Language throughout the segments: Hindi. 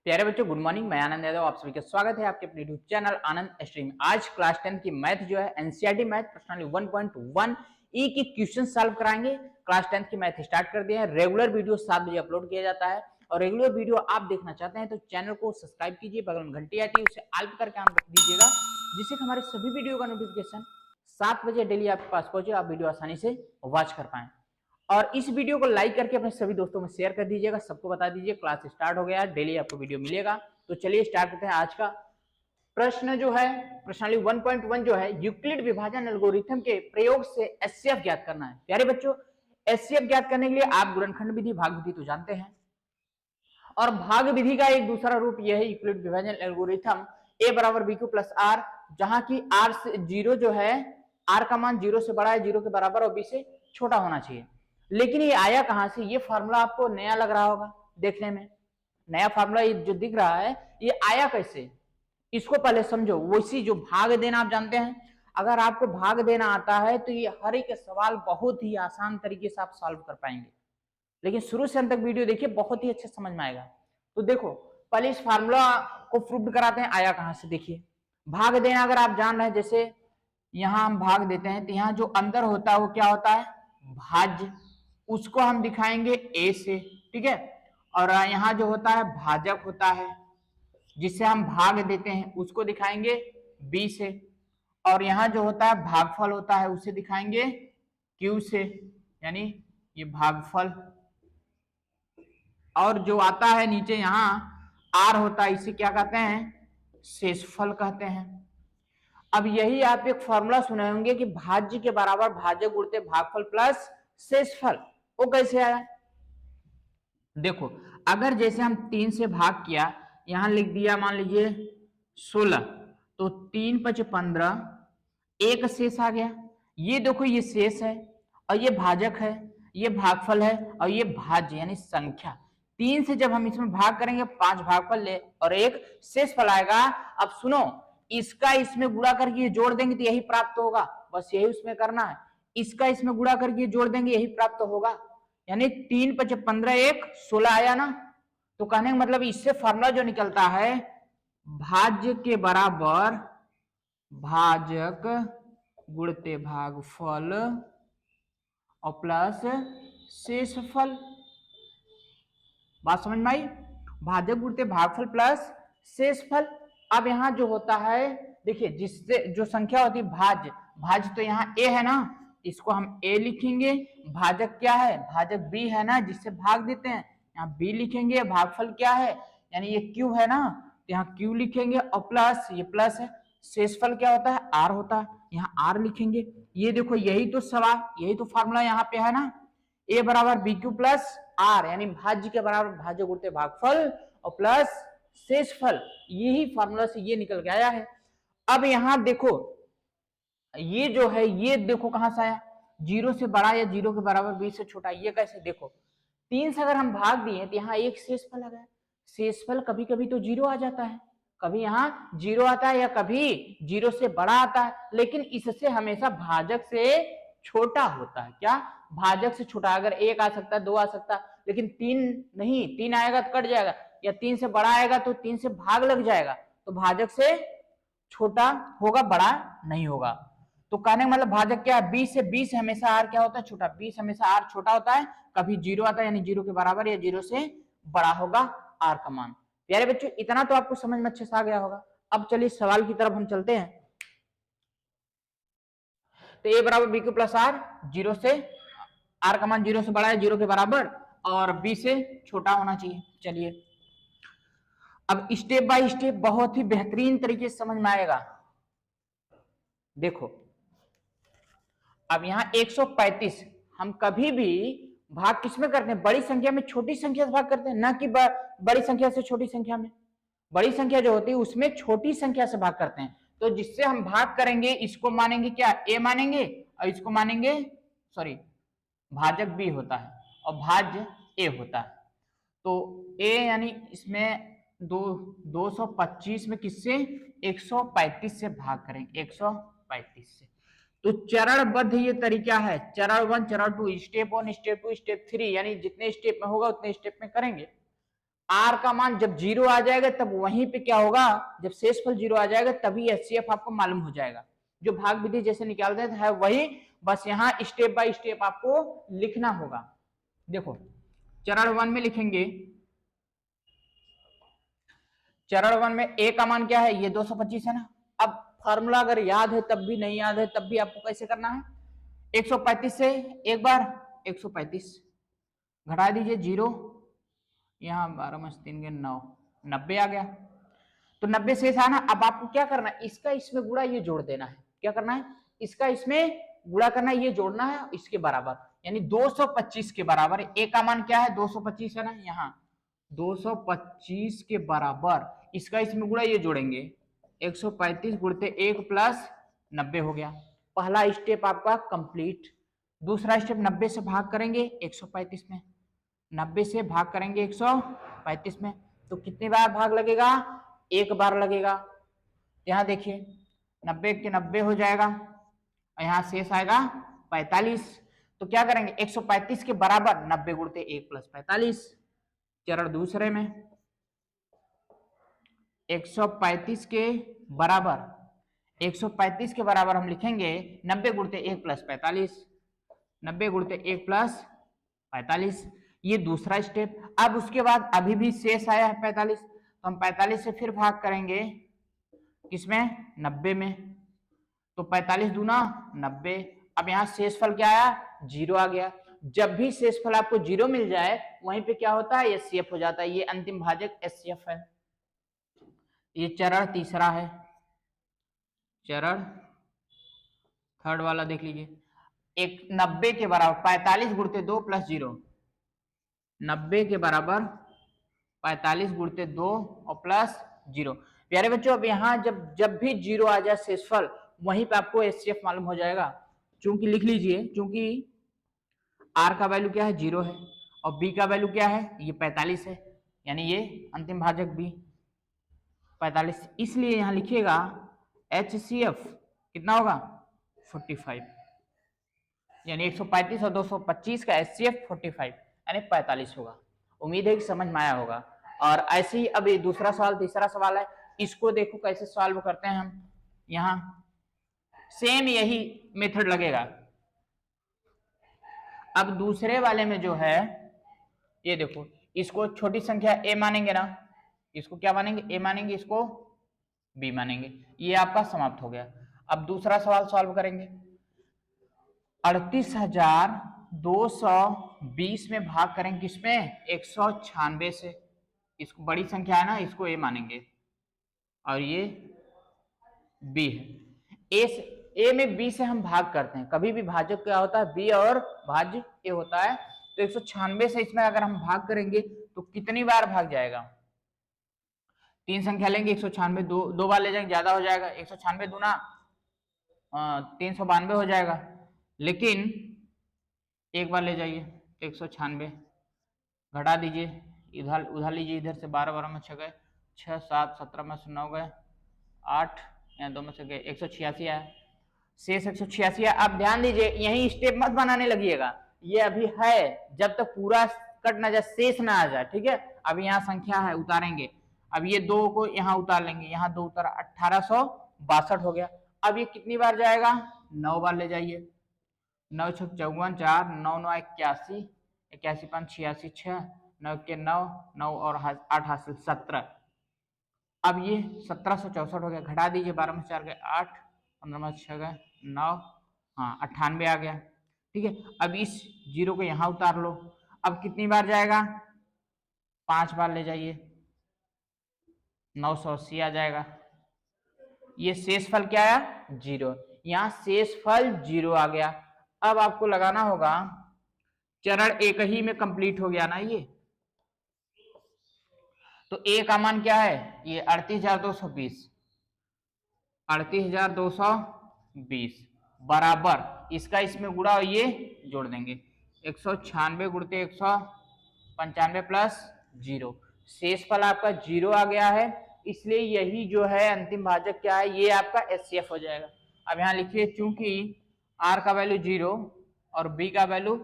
प्यारे बच्चों, गुड मॉर्निंग। मैं आनंद यादव, आप सभी का स्वागत है आपके अपने यूट्यूब चैनल आनंद स्ट्रीम। आज क्लास 10 की मैथ जो है एनसीईआरटी मैथ प्रश्नावली 1.1 ई की क्वेश्चन सॉल्व कराएंगे। क्लास 10 की मैथ स्टार्ट कर दिया है। रेगुलर वीडियो 7 बजे अपलोड किया जाता है और रेगुलर वीडियो आप देखना चाहते हैं तो चैनल को सब्सक्राइब कीजिए, बगल में घंटी आती है उसे ऑल पे करके ऑन रख दीजिएगा, जिससे हमारे सभी वीडियो का नोटिफिकेशन 7 बजे डेली आपके पास पहुंचे, आप वीडियो आसानी से वॉच कर पाए। और इस वीडियो को लाइक करके अपने सभी दोस्तों में शेयर कर दीजिएगा, सबको बता दीजिए क्लास स्टार्ट हो गया है, डेली आपको वीडियो मिलेगा। तो चलिए स्टार्ट करते हैं। आज का प्रश्न जो है प्रश्नावली 1.1 जो है यूक्लिड विभाजन एल्गोरिथम के प्रयोग से एचसीएफ ज्ञात करना है। प्यारे बच्चों, एचसीएफ ज्ञात करने के लिए आप गुणनखंड विधि, भाग विधि तो जानते हैं, और भाग विधि का एक दूसरा रूप यह है यूक्लिड विभाजन एल्गोरिथम a बराबर bq प्लस आर, जहां की r से जीरो जो है, r का मान 0 से बड़ा है, 0 के बराबर और b से छोटा होना चाहिए। लेकिन ये आया कहां से? ये फार्मूला आपको नया लग रहा होगा देखने में, नया फार्मूला ये जो दिख रहा है ये आया कैसे, इसको पहले समझो। वैसी जो भाग देना आप जानते हैं, अगर आपको भाग देना आता है तो ये हर एक सवाल बहुत ही आसान तरीके से आप सॉल्व कर पाएंगे। लेकिन शुरू से अंत तक वीडियो देखिए, बहुत ही अच्छे समझ में आएगा। तो देखो, पहले इस फार्मूला को प्रूव कराते हैं आया कहां से। देखिए, भाग देना अगर आप जान रहे हैं, जैसे यहां हम भाग देते हैं तो यहां जो अंदर होता है वो क्या होता है? भाज्य। उसको हम दिखाएंगे a से, ठीक है। और यहाँ जो होता है भाजक होता है, जिससे हम भाग देते हैं, उसको दिखाएंगे b से। और यहाँ जो होता है भागफल होता है, उसे दिखाएंगे q से, यानी ये भागफल। और जो आता है नीचे यहाँ r होता है, इसे क्या कहते हैं? शेषफल कहते हैं। अब यही आप एक फॉर्मूला सुने होंगे कि भाज्य के बराबर भाजक गुणित भागफल प्लस शेषफल। वो कैसे आया? देखो, अगर जैसे हम 3 से भाग किया, यहां लिख दिया मान लीजिए 16, तो 3 5 15, एक शेष आ गया। ये देखो, ये शेष है और ये भाजक है, ये भागफल है और ये भाज्य यानी संख्या। 3 से जब हम इसमें भाग करेंगे 5 भागफल ले और एक शेषफल आएगा। अब सुनो, इसका इसमें गुणा करके ये जोड़ देंगे तो यही प्राप्त होगा, बस यही उसमें करना है। इसका इसमें गुणा करके जोड़ देंगे, यही प्राप्त होगा। यानी 3 5 15 1 16 आया ना। तो कहने का मतलब इससे फॉर्मूला जो निकलता है, भाज्य के बराबर भाजक गुणते भागफल और प्लस शेषफल। बात समझ में आई? भाजक गुणते भागफल प्लस शेषफल। अब यहाँ जो होता है, देखिए, जिससे जो संख्या होती है भाज्य, भाज्य तो यहाँ a है ना, इसको हम a लिखेंगे। भाजक क्या है? भाजक b है ना, जिससे भाग देते हैं, यहाँ b लिखेंगे। भागफल क्या है? यानी ये q है ना, तो यहाँ q लिखेंगे और प्लस, ये प्लस है। शेषफल क्या होता है? r होता है, यहाँ r लिखेंगे। ये देखो, यही तो सवाल, यही तो फॉर्मूला यहाँ पे है ना, a बराबर bq प्लस r, यानी भाज्य के बराबर भाज्य गुणित भागफल और प्लस शेषफल। यही फॉर्मूला से ये निकल के आया है। अब यहां देखो, ये जो है, ये देखो कहां से आया? 0 से बड़ा या 0 के बराबर, b से छोटा। ये कैसे? देखो, 3 से अगर हम भाग दिए तो यहाँ एक शेषफल आ गया। शेषफल कभी कभी तो 0 आ जाता है, कभी यहाँ 0 आता है या कभी 0 से बड़ा आता है, लेकिन इससे हमेशा भाजक से छोटा होता है। क्या? भाजक से छोटा। अगर 1 आ सकता है, 2 आ सकता है, लेकिन 3 नहीं। 3 आएगा तो कट जाएगा, या 3 से बड़ा आएगा तो 3 से भाग लग जाएगा, तो भाजक से छोटा होगा, बड़ा नहीं होगा। तो कहने का मतलब भाजक क्या है? 20 से 20 हमेशा आर क्या होता है? छोटा। 20 हमेशा आर छोटा होता है, कभी 0 आता है, यानी 0 के बराबर या 0 से बड़ा होगा आर का मान। प्यारे बच्चों, इतना तो आपको समझ में अच्छे से आ गया होगा। अब चलिए सवाल की तरफ हम चलते हैं। तो a बराबर bq प्लस आर, 0 से आर का मान 0 से बड़ा है, 0 के बराबर, और b से छोटा होना चाहिए। चलिए, अब स्टेप बाय स्टेप बहुत ही बेहतरीन तरीके से समझ में आएगा। देखो, अब यहां 135 हम कभी भी भाग किसमें करते हैं? बड़ी संख्या में छोटी संख्या से भाग करते हैं, ना कि बड़ी संख्या से छोटी संख्या में। बड़ी संख्या जो होती है उसमें छोटी संख्या से भाग करते हैं। तो जिससे हम भाग करेंगे, इसको मानेंगे क्या? a मानेंगे, और इसको मानेंगे, सॉरी, भाजक b होता है और भाज्य a होता है। तो a यानी इसमें 225 में किससे? 135 से भाग करेंगे, 135 से। तो चरणबद्ध ये तरीका है, चरण 1 चरण 2, स्टेप 1 स्टेप 2 स्टेप 3, यानी जितने स्टेप में होगा उतने स्टेप में करेंगे। आर का मान जब 0 आ जाएगा तब वहीं पे क्या होगा, जब शेषफल 0 आ जाएगा तभी एचसीएफ आपको मालूम हो जाएगा। जो भाग विधि जैसे निकालते हैं वही, बस यहाँ स्टेप बाय स्टेप आपको लिखना होगा। देखो चरण 1 में लिखेंगे, चरण 1 में ए का मान क्या है, ये 225 है ना। अब फार्मूला अगर याद है तब भी, नहीं याद है तब भी आपको कैसे करना है, 135 से एक बार 135 घटा दीजिए 0, यहाँ 12 में 3 के 9, 90 आ गया। तो 90 शेष है ना। अब आपको क्या करना है, इसका इसमें गुणा ये जोड़ देना है। क्या करना है, इसका इसमें गुणा करना है, ये जोड़ना है इसके बराबर, यानी 225 के बराबर। ए का मान क्या है 225 है ना, यहाँ 225 के बराबर इसका इसमें गुणा ये जोड़ेंगे, 135 गुणते 1 प्लस 90 हो गया। पहला स्टेप आपका कंप्लीट। दूसरा स्टेप 90 से भाग करेंगे 135 में, 90 से भाग करेंगे 135 में, तो कितनी बार भाग लगेगा, एक बार लगेगा। यहाँ देखिए 90 के 90 हो जाएगा और यहाँ शेष आएगा 45। तो क्या करेंगे 135 के बराबर 90 गुणते 1 प्लस 45। चरण दूसरे में 135 के बराबर, 135 के बराबर हम लिखेंगे 90 गुणते 1 प्लस 45, 90 गुणते 1 प्लस 45, ये दूसरा स्टेप। अब उसके बाद अभी भी शेष आया है 45, तो हम 45 से फिर भाग करेंगे किसमें, 90 में, तो 45 दूना 90। अब यहाँ शेषफल क्या आया, 0 आ गया। जब भी शेषफल आपको 0 मिल जाए वहीं पे क्या होता है, एचसीएफ हो जाता है। ये अंतिम भाजक एचसीएफ है। ये चरण तीसरा है। चरण थर्ड वाला देख लीजिए, एक 90 के बराबर 45 गुणते 2 प्लस 0, 90 के बराबर 45 गुणते 2 और प्लस 0। प्यारे बच्चों अब यहाँ जब भी 0 आ जाए शेषफल वहीं पे आपको एचसीएफ मालूम हो जाएगा। चूंकि लिख लीजिए, चूंकि आर का वैल्यू क्या है 0 है और बी का वैल्यू क्या है, ये 45 है, यानी ये अंतिम भाजक बी 45, इसलिए यहां लिखिएगा एचसीएफ कितना होगा 45, यानी 135 और 225 का एचसीएफ 45 यानी 45 होगा। उम्मीद है कि समझ में आया होगा। और ऐसे ही अब ये दूसरा सवाल, तीसरा सवाल है, इसको देखो कैसे सॉल्व करते हैं हम। यहाँ सेम यही मेथड लगेगा। अब दूसरे वाले में जो है ये देखो, इसको छोटी संख्या ए मानेंगे ना, इसको क्या मानेंगे, ए मानेंगे, इसको बी मानेंगे। ये आपका समाप्त हो गया। अब दूसरा सवाल सॉल्व करेंगे। 38,220 में भाग करेंगे किसमें, 196 से। इसको बड़ी संख्या है ना, इसको ए मानेंगे और ये बी है। ए में बी से हम भाग करते हैं, कभी भी भाजक क्या होता है बी और भाज्य ए होता है। तो 196 से इसमें अगर हम भाग करेंगे तो कितनी बार भाग जाएगा, तीन संख्या लेंगे 196, दो बार ले जाएंगे ज्यादा हो जाएगा, 196 दूना 392 हो जाएगा, लेकिन एक बार ले जाइए 196 घटा दीजिए, इधर उधर लीजिए, इधर से 12 12 में 6 गए, 6 7 17 में से 9 गए, 8 यहाँ 2 में से गए, 186 आया, शेष 186 है। आप ध्यान दीजिए यही स्टेप मत बनाने लगिएगा, ये अभी है, जब तक पूरा कट ना जाए, शेष ना आ जाए, ठीक है। अब यहाँ संख्या है उतारेंगे, अब ये 2 को यहाँ उतार लेंगे, यहाँ 2 उतारा, 1862 हो गया। अब ये कितनी बार जाएगा, 9 बार ले जाइए, 9 6 54 4 9 9 81 81 5 86 6 9 के 9 9 और 8 हासिल 17। अब ये 1764 हो गया, घटा दीजिए, 12 में 4 गए 8, 15 में 6 गए 9, हाँ 98 आ गया, ठीक है। अब इस 0 को यहाँ उतार लो। अब कितनी बार जाएगा, 5 बार ले जाइए, 980 आ जाएगा। ये शेषफल क्या आया, 0, यहाँ शेषफल 0 आ गया। अब आपको लगाना होगा, चरण एक ही में कंप्लीट हो गया ना ये, तो ए का मान क्या है, ये 38,220, 38,220 बराबर इसका इसमें गुणा और ये जोड़ देंगे, 196 गुणते 195 प्लस 0, शेषफल आपका 0 आ गया है, इसलिए यही जो है अंतिम भाजक क्या है, ये आपका एचसीएफ हो जाएगा। अब यहाँ लिखिए, चूंकि आर का वैल्यू 0 और बी का वैल्यू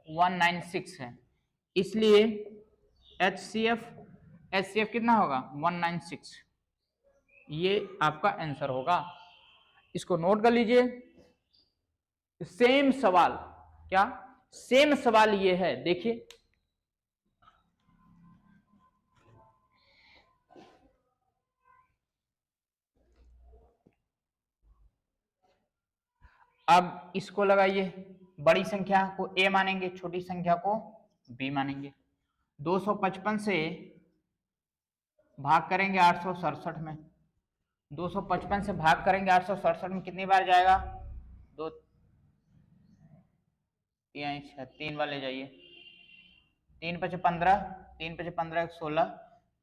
196 है, इसलिए एचसीएफ HCF कितना होगा 196। ये आपका आंसर होगा, इसको नोट कर लीजिए। सेम सवाल, क्या सेम सवाल ये है, देखिए अब इसको लगाइए, बड़ी संख्या को A मानेंगे, छोटी संख्या को B मानेंगे। 255 से भाग करेंगे 867 में, 255 से भाग करेंगे 867 में कितनी बार जाएगा, 2 3 वाले जाइए, 3 5 15, 3 5 15 16,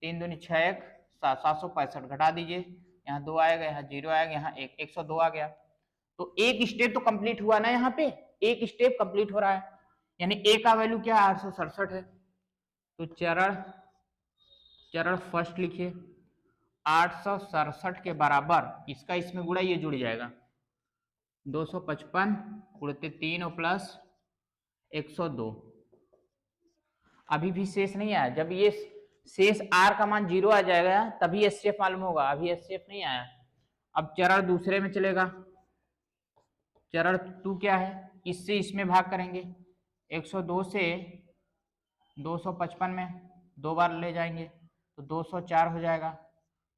3 दूनी 6 1 765 घटा दीजिए, यहाँ 2 आएगा, यहाँ 0 आएगा, यहाँ 102 आ गया। तो एक स्टेप तो कंप्लीट हुआ ना, यहाँ पे एक स्टेप कंप्लीट हो रहा है, यानी ए का वैल्यू क्या है 867 है। तो चरण फर्स्ट लिखिए, 867 के बराबर इसका इसमें गुणा, ये जुड़ जाएगा 255 गुणित 3 प्लस 102। अभी भी शेष नहीं आया, जब ये शेष आर का मान 0 आ जाएगा तभी एचसीएफ मालूम होगा, अभी एचसीएफ नहीं आया। अब चरण दूसरे में चलेगा, चरण 2 क्या है, इससे इसमें भाग करेंगे, 102 से 255 में 2 बार ले जाएंगे तो 204 हो जाएगा,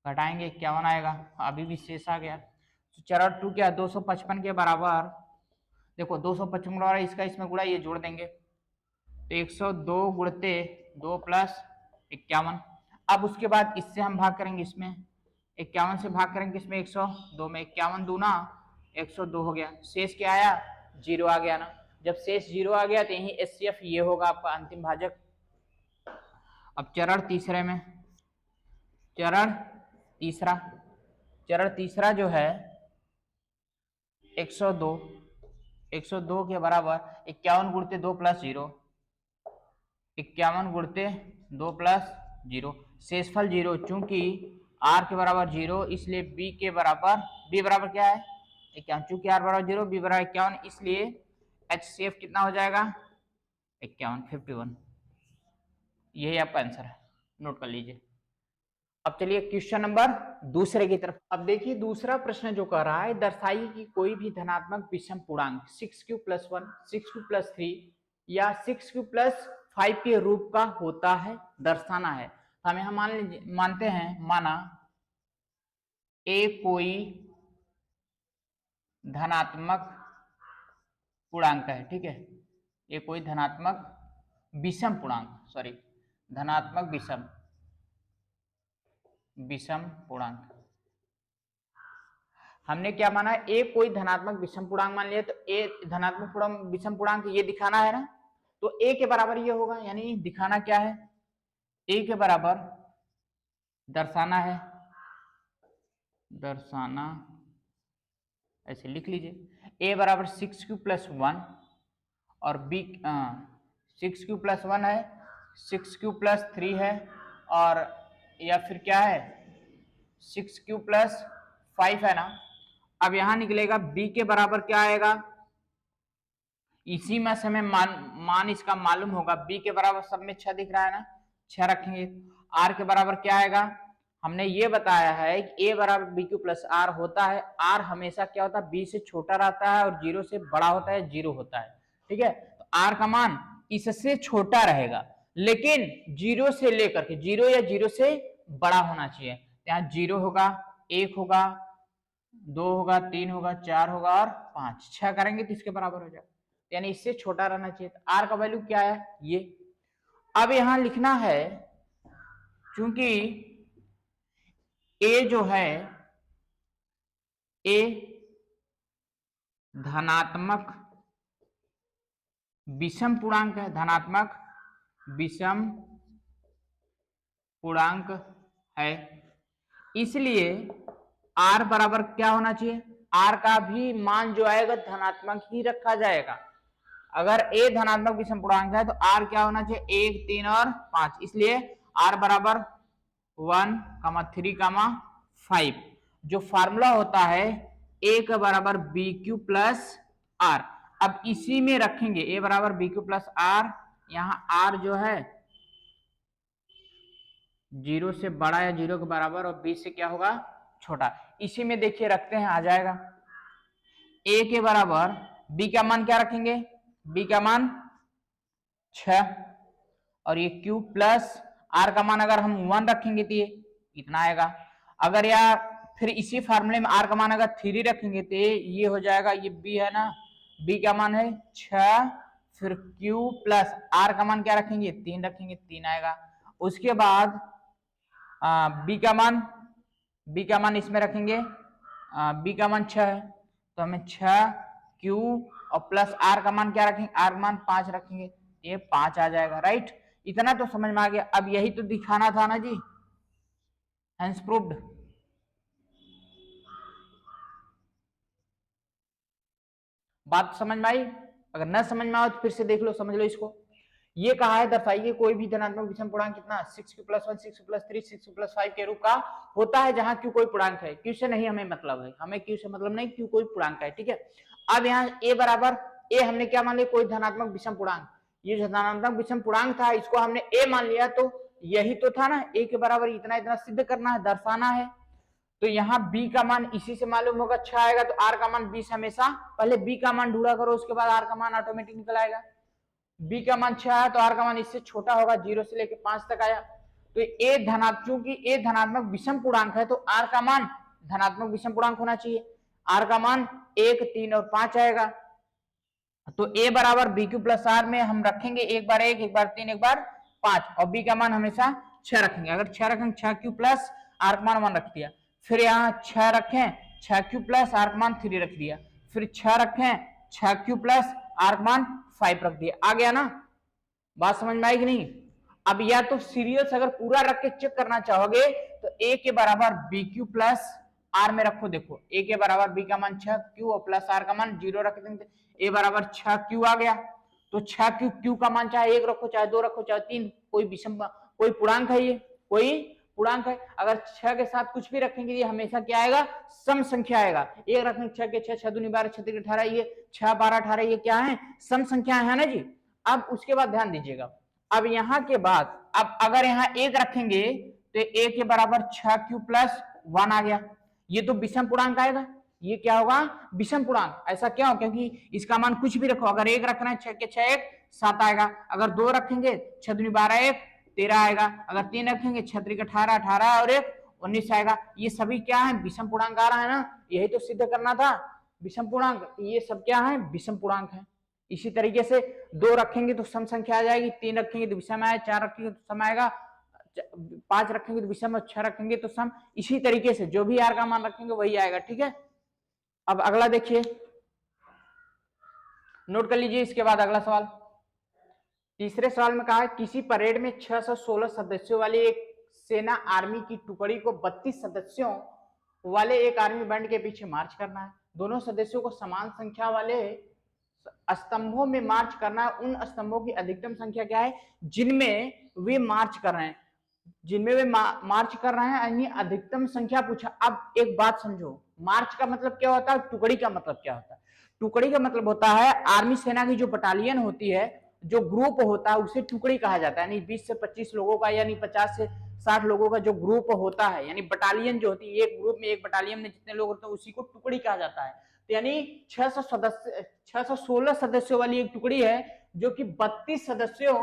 घटाएंगे 51 आएगा, अभी भी शेष आ गया। तो चरण 2 क्या, 255 के बराबर, देखो 255 बराबर इसका इसमें गुणा, ये जोड़ देंगे तो 102 गुणते 2 प्लस 51। अब उसके बाद इससे हम भाग करेंगे, इसमें 51 से भाग करेंगे, इसमें 102 में 51 दूना 102 हो गया, शेष क्या आया 0 आ गया ना। जब शेष 0 आ गया तो यही एचसीएफ ये होगा आपका अंतिम भाजक। अब चरण तीसरे में, चरण तीसरा जो है 102 के बराबर 51 गुणते 2 प्लस 0, 51 गुणते 2 प्लस 0, शेषफल 0, चूंकि r के बराबर 0 इसलिए b के बराबर, b बराबर क्या है 51, चूंकि r बराबर 0 b बराबर 51, इसलिए HCF कितना हो जाएगा 51। यही आपका आंसर है, नोट कर लीजिए। अब चलिए क्वेश्चन नंबर दूसरे की तरफ। अब देखिए दूसरा प्रश्न जो कह रहा है, दर्शाइए कि कोई भी धनात्मक विषम पूर्णांक 6q + 1, 6q + 3 या 6q + 5 के रूप का होता है, दर्शाना है। हम यहां मानते हैं, माना ए कोई धनात्मक पूर्णांक है, ठीक है, ये कोई धनात्मक विषम पूर्णांक, सॉरी धनात्मक विषम पूर्णांक। हमने क्या माना, ए कोई धनात्मक विषम पूर्णांक मान लिया, तो ए धनात्मक विषम पूर्णांक ये दिखाना है ना, तो ए के बराबर ये होगा, यानी दिखाना क्या है, ए के बराबर दर्शाना है, दर्शाना ऐसे लिख लीजिए, ए बराबर 6q + 1 और बी 6q + 1 है, 6q + 3 है, और या फिर क्या है 6q + 5 है ना। अब यहां निकलेगा b के बराबर क्या आएगा, इसी में से हमें मान इसका मालूम होगा, b के बराबर सब में 6 दिख रहा है ना, 6 रखेंगे। r के बराबर क्या आएगा, हमने ये बताया है कि a बराबर bq + r होता है, r हमेशा क्या होता है b से छोटा रहता है और 0 से बड़ा होता है, 0 होता है, ठीक है। तो r का मान इससे छोटा रहेगा, लेकिन 0 से लेकर के 0 या 0 से बड़ा होना चाहिए। यहाँ 0 होगा, 1 होगा, 2 होगा, 3 होगा, 4 होगा और 5, 6 करेंगे तो इसके बराबर हो जाएगा, यानी इससे छोटा रहना चाहिए। तो r का वैल्यू क्या है ये। अब यहां लिखना है, चूंकि a जो है, a धनात्मक विषम पूर्णांक है, धनात्मक विषम पूर्णांक है, इसलिए r बराबर क्या होना चाहिए, r का भी मान जो आएगा धनात्मक ही रखा जाएगा। अगर a धनात्मक विषम पूर्णांक है तो r क्या होना चाहिए 1, 3 और 5, इसलिए r बराबर 1, 3, 5। जो फार्मूला होता है a का बराबर bq + r, अब इसी में रखेंगे a बराबर bq + r, यहाँ r जो है 0 से बड़ा या 0 के बराबर और b से क्या होगा छोटा। इसी में देखिए रखते हैं, आ जाएगा a के बराबर b का मान क्या रखेंगे, b का मान 6 और ये q प्लस r का मान अगर हम 1 रखेंगे तो ये इतना आएगा। अगर या फिर इसी फार्मूले में r का मान अगर 3 रखेंगे तो ये हो जाएगा, ये b है ना, b का मान है 6, फिर q प्लस r का मान क्या रखेंगे 3 रखेंगे, 3 आएगा। उसके बाद b का मान इसमें रखेंगे, b का मान 6 है तो हमें 6 q और प्लस r का मान क्या रखेंगे, r का मान 5 रखेंगे, ये 5 आ जाएगा। राइट, इतना तो समझ में आ गया। अब यही तो दिखाना था ना जी, हेंस प्रूव्ड। बात समझ में आई? अगर न समझ में आओ तो फिर से देख लो, समझ लो इसको। ये कहा है दर्शाइए कोई भी धनात्मक विषम पूर्णांक कितना 6q+1 6q+3 6q+5 के रूप का होता है जहां q कोई पूर्णांक है। q से नहीं हमें मतलब है, हमें q से मतलब नहीं, q कोई पूर्णांक है, ठीक है। अब यहाँ a बराबर a हमने क्या मान लिया, कोई धनात्मक विषम पूर्णांक। ये जो धनात्मक विषम पूर्णांक था इसको हमने a मान लिया, तो यही तो था ना, a के बराबर इतना इतना सिद्ध करना है, दर्शाना है। तो यहाँ b का मान इसी से मालूम होगा 6 आएगा, तो r का मान 20 हमेशा, पहले b का मान ढूंढा करो, उसके बाद r का मान ऑटोमेटिक निकल आएगा। b का मान 6 है तो r का मान इससे छोटा होगा, 0 से लेके 5 तक आया। तो a धनात्मक, चूंकि a धनात्मक विषम पूर्णांक है तो r का मान धनात्मक विषम पूर्णांक होना चाहिए। r का मान 1 3 और 5 आएगा। तो a बराबर bq+r में हम रखेंगे एक बार 1 एक बार 3 एक बार 5, और b का मान हमेशा 6 रखेंगे। अगर 6 रखेंगे 6q प्लस r का मान 1 रख दिया, फिर यहाँ 6 रखें 6q प्लस r का मान 3 रख दिया, फिर 6 रखें 6q प्लस r का मान 5 रख दिया। आ गया ना, बात समझ में आई कि नहीं? अब या तो सीरियल से अगर पूरा रख के चेक करना चाहोगे तो a के बराबर bq प्लस r में रखो। देखो a के बराबर b का मान 6q और प्लस r का मान 0 रख देंगे, a बराबर 6q आ गया। तो 6q, q का मान चाहे 1 रखो चाहे 2 रखो चाहे 3, कोई विषम कोई पूर्णांक है, ये कोई पूर्णांक है। अगर 6 के साथ कुछ भी रखेंगे ये हमेशा क्या आएगा, सम संख्या आएगा। 1 रखेंगे 6 के 6 6 दूनी 12 6 3 18, ये 6 12 18 ये क्या है, सम संख्या है ना जी। अब उसके बाद ध्यान दीजिएगा, अब यहाँ के बाद अब अगर यहाँ 1 रखेंगे तो a के बराबर 6q प्लस 1 आ गया, ये तो विषम पूर्णांक आएगा, ये क्या होगा विषम पूर्णांक। ऐसा क्यों, क्योंकि इसका मान कुछ भी रखो, अगर 1 रखना है 6 के 6 1 7 आएगा, अगर 2 रखेंगे 6 दूनी 12 1 13 आएगा, अगर 3 रखेंगे 6 3 18 18 और 1 19 आएगा। ये सभी क्या है, विषम पूर्णांक आ रहा है ना, यही तो सिद्ध करना था विषम पूर्णांक, ये सब क्या है विषम पूर्णांक है। इसी तरीके से 2 रखेंगे तो सम संख्या आ जाएगी, 3 रखेंगे तो विषम आएगा, 4 रखेंगे तो सम आएगा, 5 रखेंगे तो विषम, 6 रखेंगे तो सम। इसी तरीके से जो भी r का मान रखेंगे वही आएगा, ठीक है। अब अगला देखिए, नोट कर लीजिए। इसके बाद अगला सवाल, तीसरे सवाल में कहा है किसी परेड में 616 सदस्यों वाली एक सेना आर्मी की टुकड़ी को 32 सदस्यों वाले एक आर्मी बैंड के पीछे मार्च करना है। दोनों सदस्यों को समान संख्या वाले स्तंभों में मार्च करना है। उन स्तंभों की अधिकतम संख्या क्या है जिनमें वे मार्च कर रहे हैं, जिनमें वे मार्च कर रहे हैं, यानी अधिकतम संख्या पूछा। अब एक बात समझो, मार्च का मतलब क्या होता है, टुकड़ी का मतलब क्या होता है। टुकड़ी का मतलब होता है आर्मी सेना की जो बटालियन होती है, जो ग्रुप होता है उसे टुकड़ी कहा जाता है। यानी 20 से 25 लोगों का, यानी 50 से 60 लोगों का जो ग्रुप होता है, यानी बटालियन जो होती है, एक ग्रुप में एक बटालियन में जितने लोग होते हैं उसी को टुकड़ी कहा जाता है। तो यानी 616 सदस्यों वाली एक टुकड़ी है जो कि 32 सदस्यों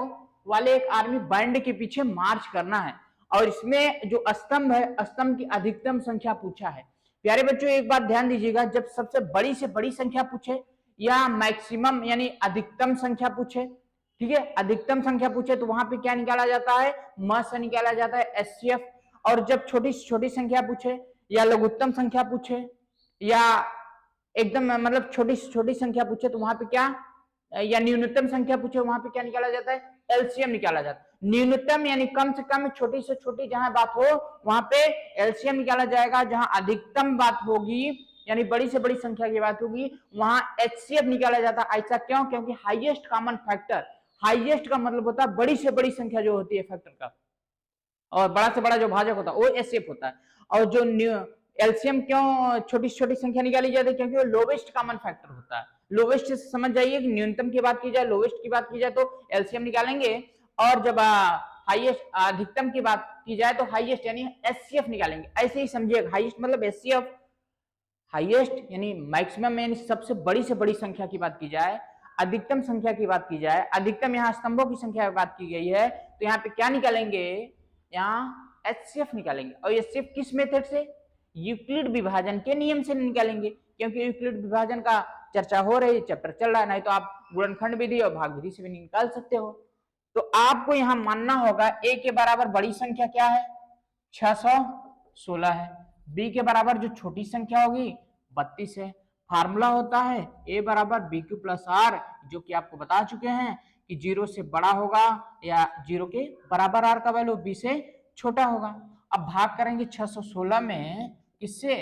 वाले एक आर्मी बैंड के पीछे मार्च करना है। और इसमें जो स्तंभ है, स्तंभ की अधिकतम संख्या पूछा है। प्यारे बच्चों एक बात ध्यान दीजिएगा, जब सबसे बड़ी से बड़ी संख्या पूछे या मैक्सिमम यानी अधिकतम संख्या पूछे, ठीक है, अधिकतम संख्या पूछे तो वहां पे क्या निकाला जाता है, म से निकाला जाता है एचसीएफ। और जब छोटी छोटी संख्या पूछे या लघुत्तम संख्या पूछे या एकदम मतलब छोटी छोटी संख्या पूछे तो वहां पे क्या, या न्यूनतम संख्या पूछे वहां पे क्या निकाला जाता है, एलसीएम निकाला जाता है। न्यूनतम यानी कम से कम, छोटी से छोटी जहां बात हो वहां पे एलसीएम निकाला जाएगा। जहां अधिकतम बात होगी यानी बड़ी से बड़ी संख्या की बात होगी वहां एचसीएफ निकाला जाता है। ऐसा क्यों, क्योंकि हाईएस्ट कॉमन फैक्टर, हाईएस्ट का मतलब होता है बड़ी से बड़ी संख्या जो होती है फैक्टर का, और बड़ा से बड़ा जो भाजक होता है वो एचसीएफ होता है। और जो एलसीएम क्यों छोटी छोटी संख्या निकाली जाती है, क्योंकि वो लोवेस्ट कॉमन फैक्टर होता है। लोवेस्ट से समझ जाइए कि न्यूनतम की बात की जाए, लोवेस्ट की बात की जाए तो एलसीएम निकालेंगे, और जब हाईएस्ट अधिकतम की बात की जाए तो हाईएस्ट यानी एचसीएफ निकालेंगे, ऐसे ही समझिएगा। हाईएस्ट मतलब एचसीएफ, हाईएस्ट यानी मैक्सिमम यानी सबसे बड़ी से बड़ी संख्या की बात की जाए, अधिकतम संख्या की बात की जाए, अधिकतम यहाँ स्तंभों की संख्या की बात की गई है, तो यहाँ पे क्या निकालेंगे, यहाँ एचसीएफ निकालेंगे। और एचसीएफ किस मेथड से, यूक्लिड विभाजन के नियम से निकालेंगे, क्योंकि यूक्लिड विभाजन का चर्चा हो रही है, चैप्टर चल रहा है, नहीं तो आप गुणनखंड विधि और भाग विधि से भी निकाल सकते हो। तो आपको यहां मानना होगा a के बराबर बड़ी संख्या क्या है, 616 है, b के बराबर जो छोटी संख्या होगी 32 है। फार्मूला होता है a बराबर बी क्यू प्लस आर, जो कि आपको बता चुके हैं कि 0 से बड़ा होगा या 0 के बराबर r का वैल्यू b से छोटा होगा। अब भाग करेंगे 616 में किससे,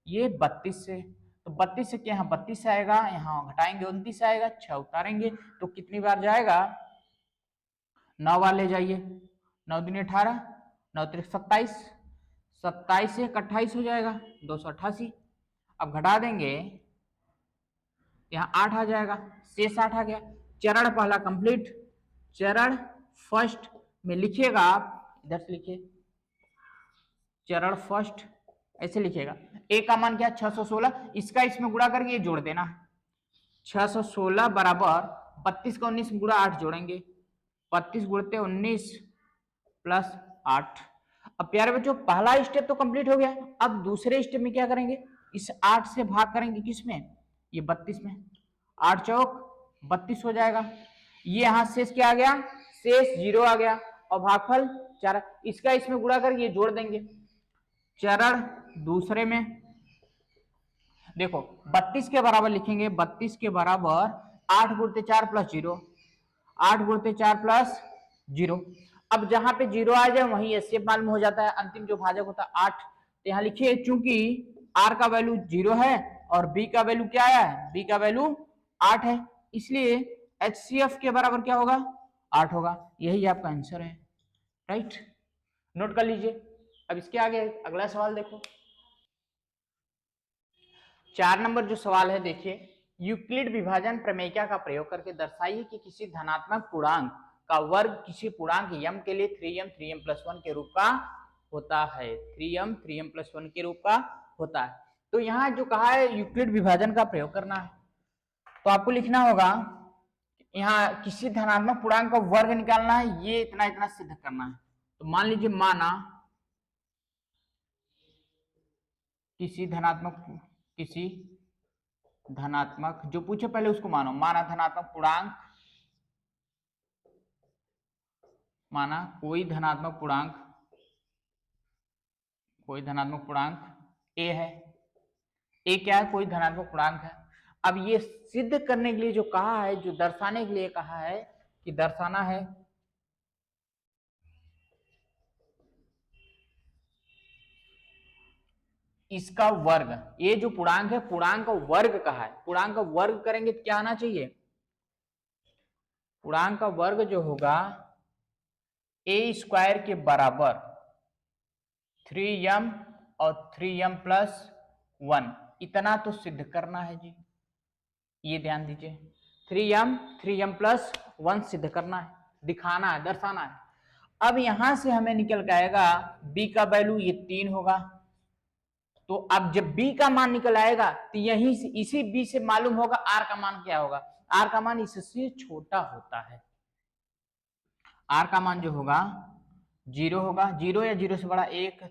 ये 32 से, तो 32 से क्या यहाँ 32 आएगा, यहाँ घटाएंगे 29 आएगा, 6 उतारेंगे तो कितनी बार जाएगा, 9 बार ले जाइए, 9 दूनी 18, 9 त्रिक 27, 27 से 28 हो जाएगा 288। अब घटा देंगे, यहाँ 8 आ जाएगा, शेष 8 आ गया। चरण पहला कंप्लीट। चरण फर्स्ट में लिखिएगा आप, इधर से लिखिए, चरण फर्स्ट ऐसे लिखिएगा। ए का मान क्या, 616, इसका इसमें गुणा करके ये जोड़ देना है। 616 बराबर 32 का 19 गुणा 8 जोड़ेंगे, 32 गुणते 19 प्लस 8। अब प्यारे बच्चों पहला स्टेप तो कंप्लीट हो गया। अब दूसरे स्टेप में क्या करेंगे, इस 8 से भाग करेंगे किसमें, ये 32 में, 8 चौक 32 हो जाएगा। ये यहां शेष क्या आ गया, शेष 0 आ गया, और भागफल 4, इसका इसमें गुणा करके ये जोड़ देंगे। चरण दूसरे में देखो 32 के बराबर लिखेंगे, 32 के बराबर 8 गुणते 4 प्लस 0, 8 गुणते 4 प्लस 0। अब जहां पे 0 आ जाए वहीं एचसीएफ मालूम हो जाता है, अंतिम जो भाजक होता है 8। तो यहाँ लिखिए, चूंकि r का वैल्यू 0 है और b का वैल्यू क्या आया है, b का वैल्यू 8 है, इसलिए एचसीएफ के बराबर क्या होगा, 8 होगा। यही आपका आंसर है, राइट, नोट कर लीजिए। अब इसके आगे अगला सवाल देखो, 4 नंबर जो सवाल है देखिए, यूक्लिड विभाजन प्रमेयिका का प्रयोग करके दर्शाइए कि किसी धनात्मक पूर्णांक का वर्ग किसी पूर्णांक यम के लिए 3m के रूप का होता है, 3m के रूप का होता है। तो यहाँ जो कहा है यूक्लिड विभाजन का प्रयोग करना है, तो आपको लिखना होगा यहाँ किसी धनात्मक पूर्णांक का वर्ग निकालना है, ये इतना इतना सिद्ध करना है। तो मान लीजिए, माना किसी धनात्मक जो पूछे पहले उसको मानो, माना धनात्मक पूर्णांक, माना कोई धनात्मक पूर्णांक a है, a क्या है, कोई धनात्मक पूर्णांक है। अब ये सिद्ध करने के लिए जो कहा है, जो दर्शाने के लिए कहा है कि दर्शाना है इसका वर्ग, ये जो पूर्णांक है पूर्णांक का वर्ग कहा है, पूर्णांक का वर्ग करेंगे तो क्या आना चाहिए, पूर्णांक का वर्ग जो होगा a स्क्वायर के बराबर 3m और 3m प्लस 1, इतना तो सिद्ध करना है जी, ये ध्यान दीजिए, 3m प्लस 1 सिद्ध करना है, दिखाना है, दर्शाना है। अब यहां से हमें निकल के आएगा b का वैल्यू ये 3 होगा, तो अब जब b का मान निकल आएगा तो यही से इसी b से मालूम होगा r का मान क्या होगा, r का मान इससे छोटा होता है, r का मान जो होगा 0 होगा, 0 या 0 से बड़ा 1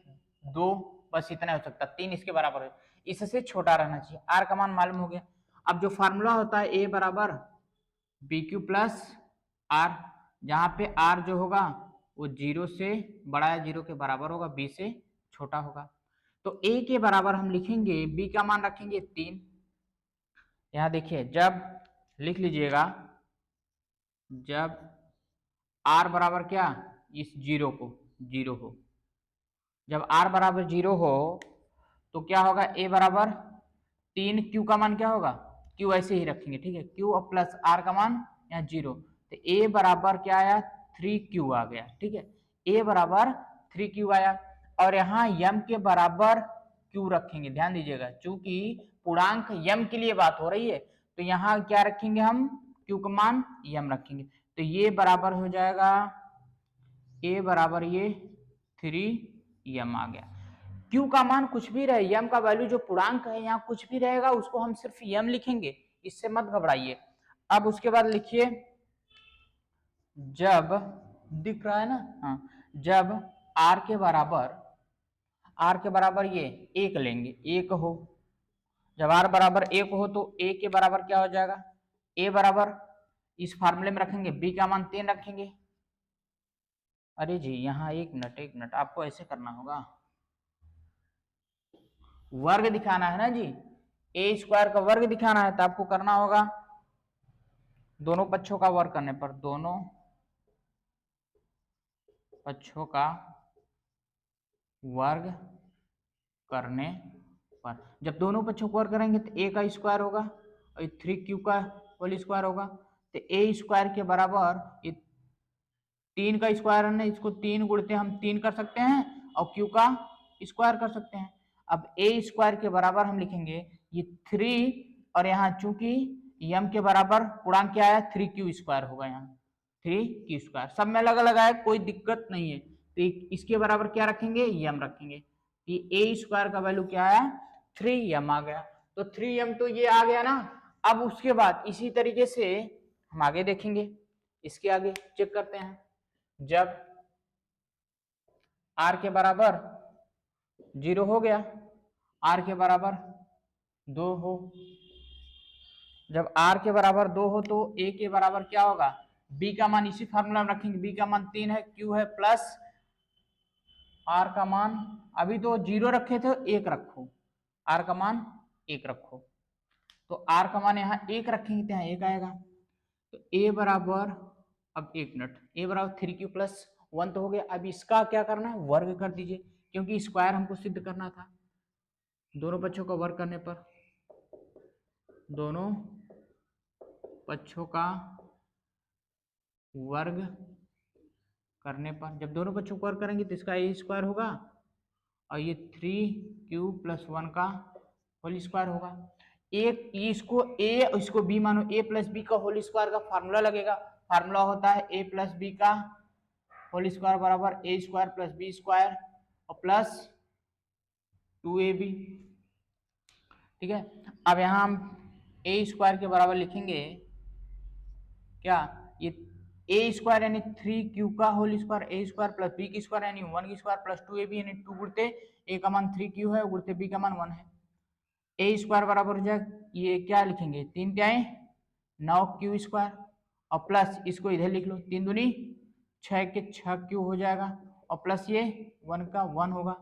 2 बस इतना हो सकता, 3 इसके बराबर है, इससे छोटा रहना चाहिए, r का मान मालूम हो गया। अब जो फार्मूला होता है a बराबर बी क्यू प्लस आर, जहां पे r जो होगा वो 0 से बड़ा या 0 के बराबर होगा, b से छोटा होगा। तो a के बराबर हम लिखेंगे, b का मान रखेंगे 3। यहां देखिए, जब लिख लीजिएगा, जब r बराबर क्या, इस 0 को 0 हो, जब r बराबर 0 हो तो क्या होगा, a बराबर 3, q का मान क्या होगा, q ऐसे ही रखेंगे, ठीक है, q और प्लस r का मान यहाँ 0, तो a बराबर क्या आया, 3q आ गया, ठीक है, a बराबर 3q आया। और यहाँ m के बराबर q रखेंगे, ध्यान दीजिएगा, चूंकि पूर्णांक m के लिए बात हो रही है, तो यहाँ क्या रखेंगे हम, q का मान m रखेंगे, तो ये बराबर हो जाएगा ए बराबर ये 3m आ गया। क्यू का मान कुछ भी रहे, यम का वैल्यू जो पूर्णांक है यहाँ कुछ भी रहेगा उसको हम सिर्फ यम लिखेंगे, इससे मत घबराइए। अब उसके बाद लिखिए जब दिख रहा है ना, हाँ, जब r के बराबर ये 1 लेंगे, 1 हो, जब r बराबर 1 हो तो a के बराबर क्या हो जाएगा, a बराबर इस फार्मूले में रखेंगे b का मान 3 रखेंगे। अरे जी यहाँ एक मिनट आपको ऐसे करना होगा, वर्ग दिखाना है ना जी, ए स्क्वायर का वर्ग दिखाना है तो आपको करना होगा दोनों पक्षों का वर्ग करने पर, दोनों पक्षों का वर्ग करने पर, जब दोनों पक्षों को वर्ग करेंगे तो ए का स्क्वायर होगा और 3q का होल स्क्वायर होगा, तो ए स्क्वायर के बराबर ये 3 का स्क्वायर है ना, इसको 3 गुणते हम 3 कर सकते हैं और q का स्क्वायर कर सकते हैं। अब ए स्क्वायर के बराबर हम लिखेंगे ये 3 और यहाँ चूंकि यम के बराबर पूर्णांक क्या है 3q स्क्वायर होगा, यहाँ 3q स्क्वायर सब में अलग अलग आए कोई दिक्कत नहीं है, तो इसके बराबर क्या रखेंगे यम रखेंगे, कि ए स्क्वायर का वैल्यू क्या आया 3m आ गया, तो 3m तो ये आ गया ना। अब उसके बाद इसी तरीके से हम आगे देखेंगे, इसके आगे चेक करते हैं, जब r के बराबर 0 हो गया, r के बराबर 2 हो, जब r के बराबर 2 हो तो a के बराबर क्या होगा, b का मान इसी फार्मूला में रखेंगे, b का मान 3 है, q है, प्लस r का मान अभी तो 0 रखे थे 1 रखो, r का मान 1 रखो, तो r का मान यहाँ 1 रखेंगे तो यहाँ 1 आएगा, तो a बराबर, अब 1 मिनट, a बराबर 3q प्लस 1 तो हो गया। अब इसका क्या करना है वर्ग कर दीजिए, क्योंकि स्क्वायर हमको सिद्ध करना था, दोनों पक्षों का वर्ग करने पर, दोनों पक्षों का वर्ग करने पर, जब दोनों पक्षों को वर्ग करेंगे तो इसका ए स्क्वायर होगा और ये 3q प्लस 1 का होल स्क्वायर होगा। एक इसको ए और इसको बी मानो, ए प्लस बी का होल स्क्वायर का फार्मूला लगेगा, फार्मूला होता है ए प्लस बी का होल स्क्वायर बराबर ए स्क्वायर प्लस बी स्क्वायर और प्लस 2ab, ठीक है। अब यहाँ हम ए स्क्वायर के बराबर लिखेंगे क्या, ये ए स्क्वायर यानी 3q का होल स्क्वायर, ए स्क्वायर प्लस बी की स्क्वायर यानी 1 की स्क्वायर प्लस 2ab यानी 2 गुणते ए का मान 3q है, गुणते बी का मान 1 है, ए स्क्वायर बराबर हो जाए, ये क्या लिखेंगे 3 त्याए 9q स्क्वायर और प्लस इसको इधर लिख लो 3 दूनी 6 के 6q हो जाएगा और प्लस ये 1 का 1 होगा।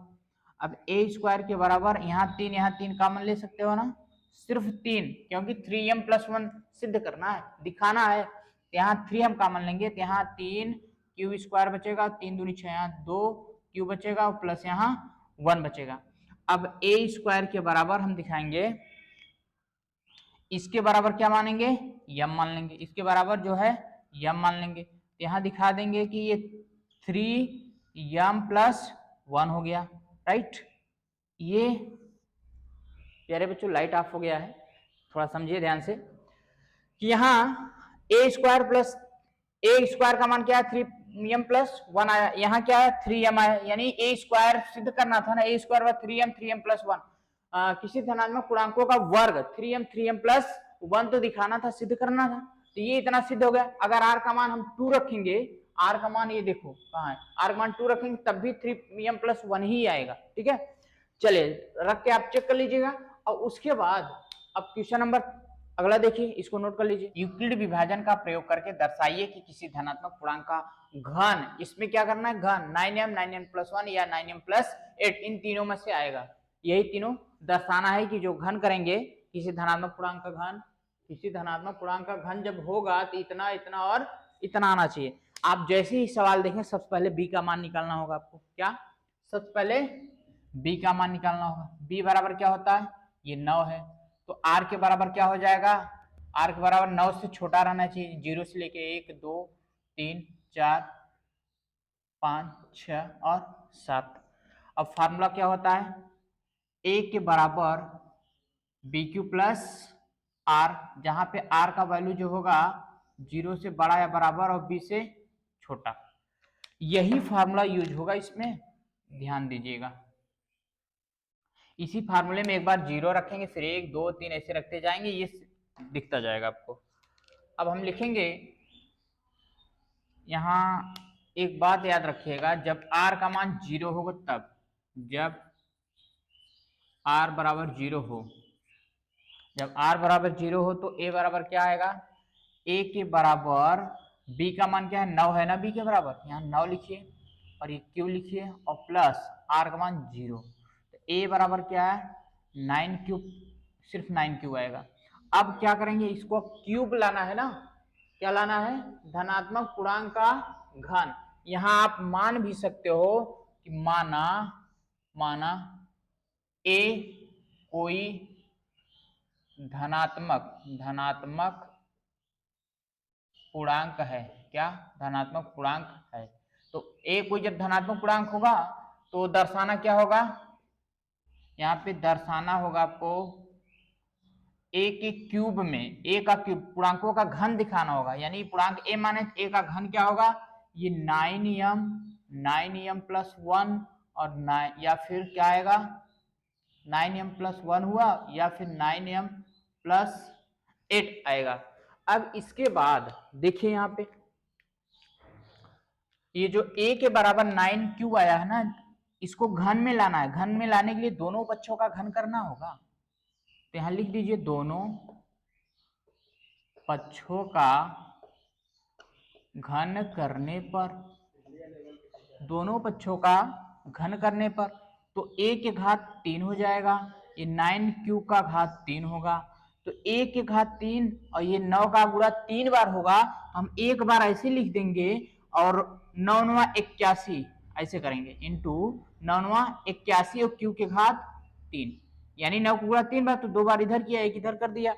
अब ए स्क्वायर के बराबर यहाँ 3 कॉमन ले सकते हो ना, सिर्फ 3, क्योंकि 3m प्लस 1 सिद्ध करना है, दिखाना है, यहाँ 3 हम कॉमन लेंगे तो यहाँ 3q स्क्वायर बचेगा, 3 दूनी 6, यहाँ 2q बचेगा और प्लस यहाँ 1 बचेगा। अब ए स्क्वायर के बराबर हम दिखाएंगे, इसके बराबर क्या मानेंगे यम मान लेंगे, इसके बराबर जो है यम मान लेंगे, तो यहाँ दिखा देंगे कि ये 3m प्लस 1 हो गया, राइट। ये प्यारे बच्चों लाइट ऑफ हो गया है, थोड़ा समझिए ध्यान से कि यहाँ ए स्क्वायर प्लस ए स्क्वायर का मान क्या है 3m प्लस 1 आया, यहाँ क्या है 3m आया, यानी ए स्क्वायर सिद्ध करना था ना, ए स्क्वायर व 3m प्लस 1, किसी धनात्मक पूर्णांकों का वर्ग 3m प्लस 1 तो दिखाना था, सिद्ध करना था, तो ये इतना सिद्ध हो गया। अगर r का मान हम 2 रखेंगे, r का मान ये देखो कहाँ है, r का मान 2 रखेंगे तब भी 3m प्लस 1 ही आएगा, ठीक है। चलिए रख के आप चेक कर लीजिएगा। और उसके बाद अब क्वेश्चन नंबर अगला देखिए, इसको नोट कर लीजिए, यूक्लिड विभाजन का प्रयोग करके दर्शाइए कि किसी धनात्मक पूर्णांक का घन, इसमें क्या करना है घन 9m प्लस 1 या 9m प्लस 8, इन तीनों में से आएगा, यही तीनों दर्शाना है कि जो घन करेंगे किसी धनात्मक पूर्णांक का घन, किसी धनात्मक पूर्णांक का घन जब होगा तो इतना इतना और इतना आना चाहिए। आप जैसे ही सवाल देखें सबसे पहले b का मान निकालना होगा आपको, क्या सबसे पहले b का मान निकालना होगा, b बराबर क्या होता है ये 9 है, तो r के बराबर क्या हो जाएगा, r के बराबर 9 से छोटा रहना चाहिए, 0 से लेके 1 2 3 4 5 6 और 7। अब फार्मूला क्या होता है a के बराबर bq प्लस r, जहां पे r का वैल्यू जो होगा 0 से बड़ा या बराबर और b से छोटा, यही फार्मूला यूज होगा इसमें, ध्यान दीजिएगा। इसी फार्मूले में एक बार 0 रखेंगे, फिर 1 2 3 ऐसे रखते जाएंगे, ये दिखता जाएगा आपको। अब हम लिखेंगे यहाँ, एक बात याद रखिएगा, जब r का मान 0 होगा तब, जब r बराबर 0 हो, जब r बराबर 0 हो तो a बराबर क्या आएगा, a के बराबर b का मान क्या है, 9 है ना b के बराबर, यहाँ 9 लिखिए और ये q लिखिए और प्लस r का मान 0, तो a बराबर क्या है 9 क्यूब, सिर्फ 9 क्यूब आएगा। अब क्या करेंगे, इसको क्यूब लाना है ना, क्या लाना है, धनात्मक पूर्णांक का घन। यहां आप मान भी सकते हो कि माना a कोई धनात्मक पूर्णांक है, क्या धनात्मक पूर्णांक है, तो a कोई जब धनात्मक पूर्णांक होगा तो दर्शाना क्या होगा, यहाँ पे दर्शाना होगा आपको a के क्यूब में, a का क्यूब, पूर्णांकों का घन दिखाना होगा, यानी पूर्णांक a माने a का घन क्या होगा, ये 9m प्लस 1 और 9, या फिर क्या आएगा 9m प्लस 1 हुआ, या फिर 9m प्लस 8 आएगा। अब इसके बाद देखिए यहाँ पे ये जो a के बराबर 9 क्यों आया है ना, इसको घन में लाना है, घन में लाने के लिए दोनों पक्षों का घन करना होगा, तो यहां लिख दीजिए दोनों पक्षों का घन करने पर, दोनों पक्षों का घन करने पर तो a के घात 3 हो जाएगा, ये 9 क्यूब का घात 3 होगा, तो a के घात 3 और ये 9 का गुणा 3 बार होगा, हम एक बार ऐसे लिख देंगे और 9 9 81 ऐसे करेंगे, इंटू 9 9 81 और क्यू के घात 3, यानी 9 का गुणा 3 बार, तो 2 बार इधर किया, एक इधर कर दिया।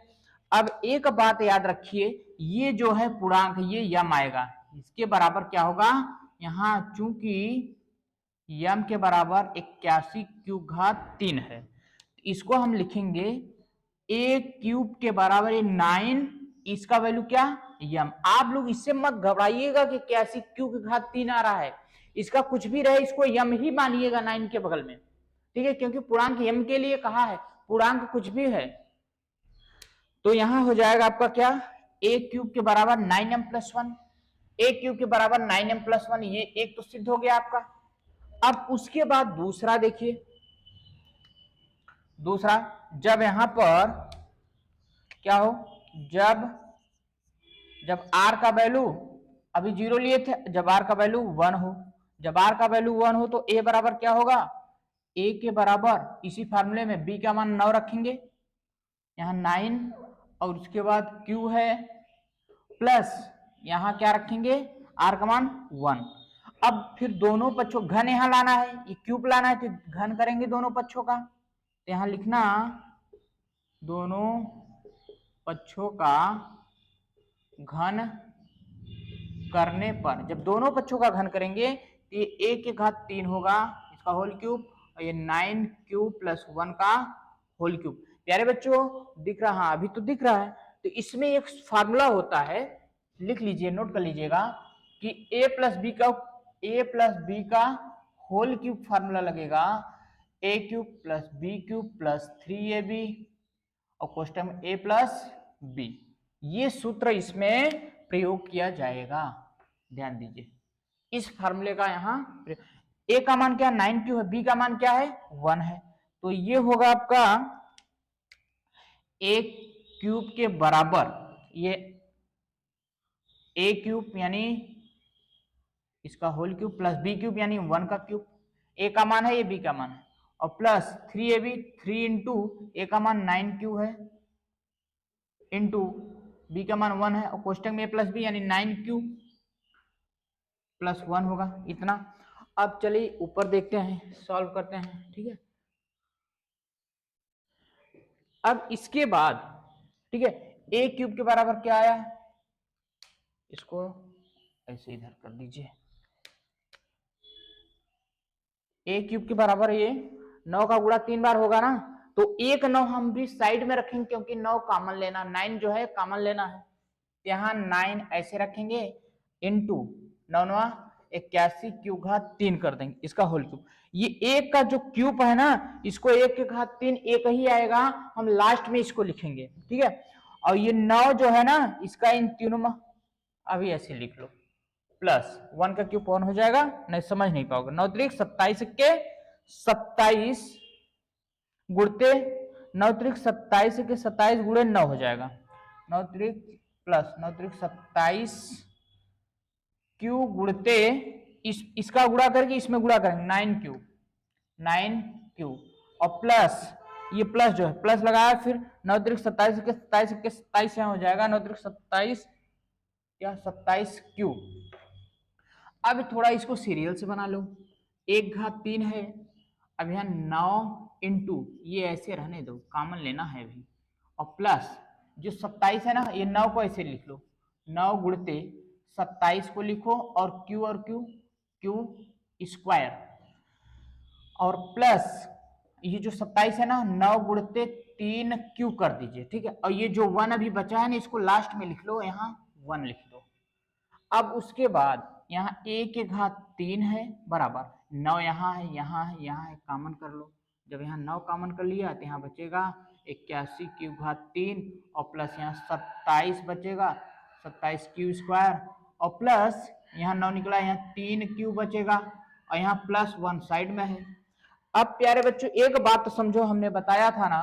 अब एक बात याद रखिए, ये जो है पूर्णांक, ये यम आएगा, इसके बराबर क्या होगा, यहाँ चूंकि यम के बराबर 81 क्यूब घात 3 है, इसको हम लिखेंगे a क्यूब के बराबर 9, इसका वैल्यू क्या यम। आप लोग इससे मत घबराइएगा कि 81 क्यूब के घात 3 आ रहा है, इसका कुछ भी रहे इसको यम ही मानिएगा 9 के बगल में, ठीक है, क्योंकि पूर्णांक यम के लिए कहा है, पूर्णांक कुछ भी है। तो यहां हो जाएगा आपका क्या, a क्यूब के बराबर 9m प्लस 1, a क्यूब के बराबर 9m प्लस 1, ये एक तो सिद्ध हो गया आपका। अब उसके बाद दूसरा देखिए, दूसरा जब यहां पर क्या हो, जब r का वैल्यू अभी 0 लिए थे, जब r का वैल्यू 1 हो, जब r का वैल्यू 1 हो तो a बराबर क्या होगा, a के बराबर इसी फार्मूले में b का मान 9 रखेंगे, यहाँ 9 और उसके बाद q है प्लस यहाँ क्या रखेंगे r का मान 1। अब फिर दोनों पक्षों, घन यहाँ लाना है, ये क्यूब लाना है, तो घन करेंगे दोनों पक्षों का, तो यहाँ लिखना दोनों पक्षों का घन करने पर, जब दोनों पक्षों का घन करेंगे तो ये a के घात 3 होगा, इसका होल क्यूब, और ये 9 क्यूब प्लस 1 का होल क्यूब। प्यारे बच्चों दिख रहा, हाँ अभी तो दिख रहा है। तो इसमें एक फार्मूला होता है, लिख लीजिए, नोट कर लीजिएगा कि a प्लस बी का होल क्यूब फार्मूला लगेगा, a cube plus b cube plus 3ab और कोष्टक में a प्लस बी, ये सूत्र इसमें प्रयोग किया जाएगा, ध्यान दीजिए इस फार्मूले का। यहाँ a का मान क्या 9 क्यों है, b का मान क्या है 1 है, तो ये होगा आपका a क्यूब के बराबर, ये a क्यूब यानी इसका whole cube plus b cube यानी 1 का क्यूब, a का मान है, ये b का मान है, और प्लस 3ab, 3 इंटू a का मान 9 क्यू है इंटू b का मान 1 है, और कोष्टक में a प्लस बी यानी 9 क्यू प्लस 1 होगा, इतना। अब चलिए ऊपर देखते हैं, सॉल्व करते हैं, ठीक है। अब इसके बाद ठीक है, a क्यूब के बराबर क्या आया, इसको ऐसे इधर कर दीजिए, a क्यूब के बराबर ये 9 का गुणा 3 बार होगा ना, तो एक 9 हम भी साइड में रखेंगे क्योंकि 9 कॉमन लेना, 9 जो है कॉमन लेना है, यहाँ 9 ऐसे रखेंगे इंटू 9 9 81 क्यूब घात 3 कर देंगे, इसका होल क्यूब। ये एक का जो क्यूब है ना, इसको 1 के घात 3 एक ही आएगा, हम लास्ट में इसको लिखेंगे, ठीक है। और ये 9 जो है ना, इसका इन तीनों में अभी ऐसे लिख लो, प्लस 1 का क्यूब कौन हो जाएगा, नहीं समझ नहीं पाओगे। 9 त्रिक 27 के 27 गुड़ते 9 त्रिक 27 के 27 गुड़े 9 हो जाएगा। 9 त्रिक प्लस 9 त्रिक 27 क्यू गुड़ते इसका गुणा करके इसमें गुणा करेंगे 9 क्यूब और प्लस ये प्लस जो है प्लस लगाया, फिर 9 त्रिक 27 के 27 के 27 यहाँ हो जाएगा 9 त्रिक 27 या 27 क्यूब। अब थोड़ा इसको सीरियल से बना लो, 1 घात 3 है, अब यहाँ 9 इंटू ये ऐसे रहने दो, कॉमन लेना है अभी, और प्लस जो 27 है ना, ये 9 को ऐसे लिख लो, 9 गुणते 27 को लिखो और क्यू स्क्वायर, और प्लस ये जो 27 है ना, 9 गुणते 3 क्यू कर दीजिए, ठीक है। और ये जो 1 अभी बचा है ना, इसको लास्ट में लिख लो, यहाँ 1 लिख दो। अब उसके बाद यहाँ 1 के घात 3 है बराबर 9, यहाँ है, यहाँ है, यहाँ है, कॉमन कर लो। जब यहाँ 9 कॉमन कर लिया तो यहाँ बचेगा 81 क्यू घात 3 और प्लस यहाँ 27 बचेगा, 27 क्यू स्क्वायर, और प्लस यहाँ 9 निकला, यहाँ 3 क्यू बचेगा, और यहाँ प्लस 1 साइड में है। अब प्यारे बच्चों एक बात तो समझो, हमने बताया था ना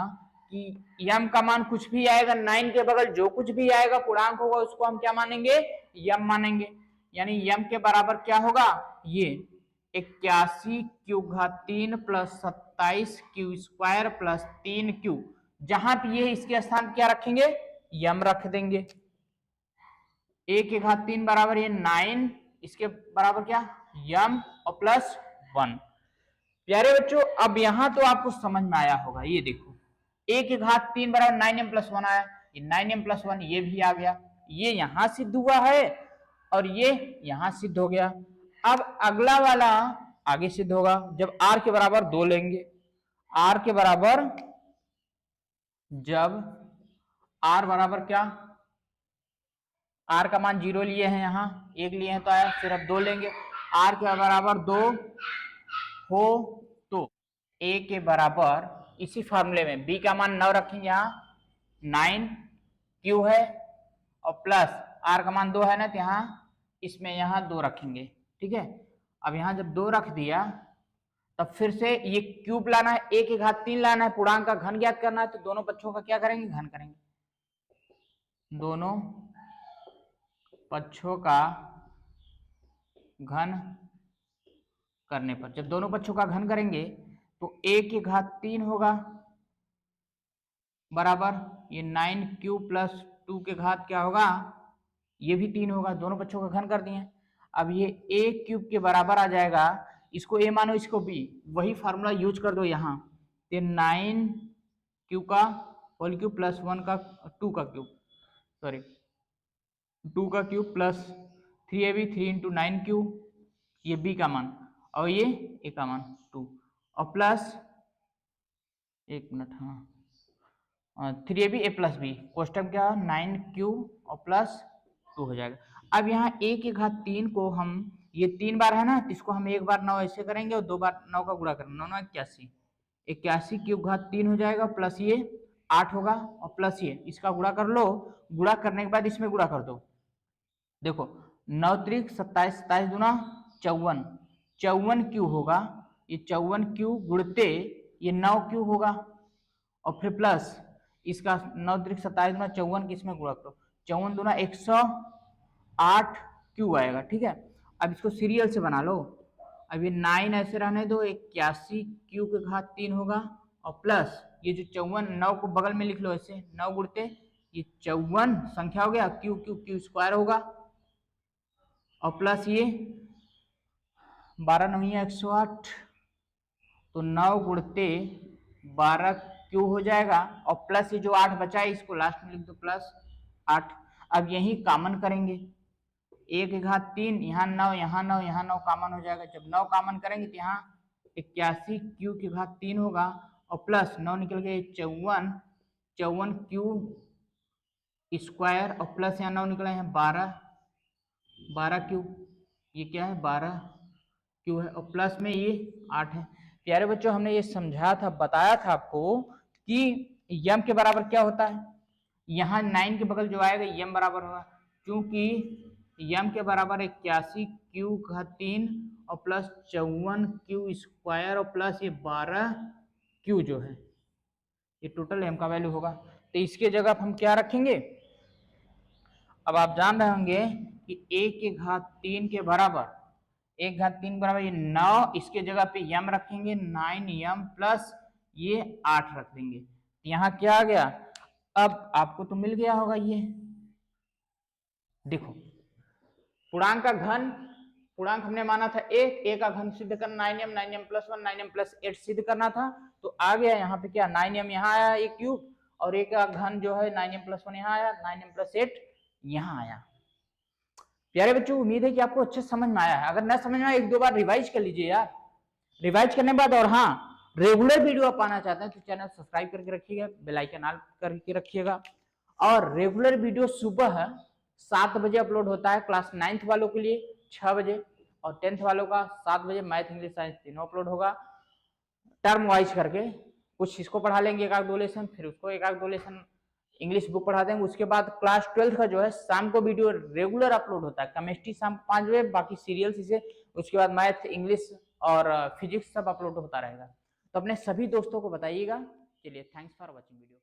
कि यम का मान कुछ भी आएगा, 9 के बगल जो कुछ भी आएगा पूर्णांक होगा उसको हम क्या मानेंगे, यम मानेंगे। यानी यम के बराबर क्या होगा, ये 81 क्यू घात 3 plus 27 Q square plus 3 Q, जहां पे ये इसके स्थान क्या रखेंगे, यम रख देंगे। 1 के घात 3 बराबर ये 9, इसके बराबर क्या, यम और प्लस 1। प्यारे बच्चों अब यहां तो आपको समझ में आया होगा, ये देखो 1 के घात 3 बराबर 9m प्लस 1 आया, ये 9m प्लस 1 ये भी आ गया, ये यहां सिद्ध हुआ है और ये यहां सिद्ध हो गया। अब अगला वाला आगे सिद्ध होगा जब r के बराबर 2 लेंगे, r के बराबर जब r बराबर क्या, r का मान 0 लिए हैं, यहाँ 1 लिए हैं तो आया, फिर अब 2 लेंगे, r के बराबर 2 हो तो a के बराबर इसी फॉर्मूले में b का मान 9 रखेंगे, यहाँ 9 q है और प्लस r का मान 2 है ना, तो यहाँ इसमें यहाँ 2 रखेंगे, ठीक है। अब यहाँ जब 2 रख दिया तब फिर से ये क्यूब लाना है, 1 के घात 3 लाना है, पूर्णांक का घन ज्ञात करना है, तो दोनों पक्षों का क्या करेंगे, घन करेंगे। दोनों पक्षों का घन करने पर, जब दोनों पक्षों का घन करेंगे तो 1 के घात 3 होगा बराबर ये 9q प्लस 2 के घात क्या होगा, ये भी 3 होगा, दोनों पक्षों का घन कर दिए। अब ये a क्यूब के बराबर आ जाएगा, इसको a मानो इसको b, वही फार्मूला यूज कर दो यहाँ, तो 9q का होल क्यूब प्लस 1 का 2 का क्यूब, सॉरी 2 का cube plus 3ab 3 into 9q, ये b का मान और ये a का मान 2, और प्लस 1 मिनट, हाँ 3ab a प्लस b, कोष्टक क्या 9q और प्लस 2 हो जाएगा। अब यहाँ 1 के घात 3 को हम, ये 3 बार है ना, इसको हम 1 बार 9 ऐसे करेंगे और 2 बार 9 का गुणा करेंगे, 9 9 81, 81 क्यूब घात 3 हो जाएगा, प्लस ये 8 होगा और प्लस ये, इसका गुणा कर लो, गुणा करने के बाद इसमें गुणा कर दो, देखो 9 त्रिक 27, 27 दूना 54, 54 क्यू होगा, ये 54 क्यू गुणते ये 9 क्यू होगा, और फिर प्लस इसका 9 त्रिक 27 दूना 54 किसमें गुणा करो, 54 दूना 108 क्यू आएगा, ठीक है। अब इसको सीरियल से बना लो, अब ये 9 ऐसे रहने दो, 81 क्यू के घात 3 होगा, और प्लस ये जो 54, 9 को बगल में लिख लो ऐसे, 9 गुणते ये 54 संख्या हो गया, क्यू क्यू क्यू स्क्वायर होगा, और प्लस ये 12 9 108, तो 9 गुणते 12 क्यू हो जाएगा, और प्लस ये जो 8 बचा है इसको लास्ट में लिख दो प्लस 8। अब यही कॉमन करेंगे, 1 के घात 3, यहाँ 9 यहाँ 9 यहाँ 9 कॉमन हो जाएगा, जब 9 कॉमन करेंगे तो यहाँ 81 क्यू के घात 3 होगा, और प्लस 9 निकल गए 54, 54 क्यू स्क्वायर, और प्लस यहाँ 9 निकला यहाँ 12 क्यू, ये क्या है 12 है, और प्लस में ये 8 है। प्यारे बच्चों, हमने ये समझाया था, बताया था आपको कि यम के बराबर क्या होता है, यहाँ 9 के बगल जो आएगा यम बराबर होगा, क्योंकि यम के बराबर 81 क्यू का 3 और प्लस 54 क्यू स्क्वायर और प्लस ये 12 क्यू जो है, ये टोटल एम का वैल्यू होगा। तो इसके जगह हम क्या रखेंगे, अब आप जान रहे होंगे कि 1 के घात 3 के बराबर, 1 घात 3 बराबर ये 9, इसके जगह पे यम रखेंगे 9m प्लस ये 8 रख देंगे। यहाँ क्या आ गया, अब आपको तो मिल गया होगा ये, देखो पूर्णांक का घन, पूर्णांक हमने माना था 1, a का घन सिद्ध करना 9m, 9m plus 1, 9m plus 8 सिद्ध करना था, तो आ गया यहाँ पे क्या 9m यहाँ आया एक क्यूब, और a का घन जो है 9m प्लस 1 यहाँ आया, 9m प्लस 8 यहाँ आया। प्यारे बच्चों, उम्मीद है कि आपको अच्छे समझ में आया है। अगर न समझ में आया, एक दो बार रिवाइज कर लीजिए यार। रिवाइज करने के बाद, और हाँ, रेगुलर वीडियो आप पाना चाहते हैं तो चैनल सब्सक्राइब करके रखिएगा, बेल आइकन ऑन करके रखिएगा। और रेगुलर वीडियो सुबह 7 बजे अपलोड होता है क्लास 9th वालों के लिए 6 बजे, और 10th वालों का 7 बजे, मैथ इंग्लिश साइंस तीनों अपलोड होगा टर्म वाइज करके। कुछ इसको पढ़ा लेंगे एक आध दो लेसन, फिर उसको एक आध दो लेसन इंग्लिश बुक पढ़ा देंगे। उसके बाद क्लास 12th का जो है शाम को वीडियो रेगुलर अपलोड होता है, केमिस्ट्री शाम 5 बजे, बाकी सीरियल्स इसे, उसके बाद मैथ इंग्लिश और फिजिक्स सब अपलोड होता रहेगा। तो अपने सभी दोस्तों को बताइएगा। चलिए, थैंक्स फॉर वॉचिंग वीडियो।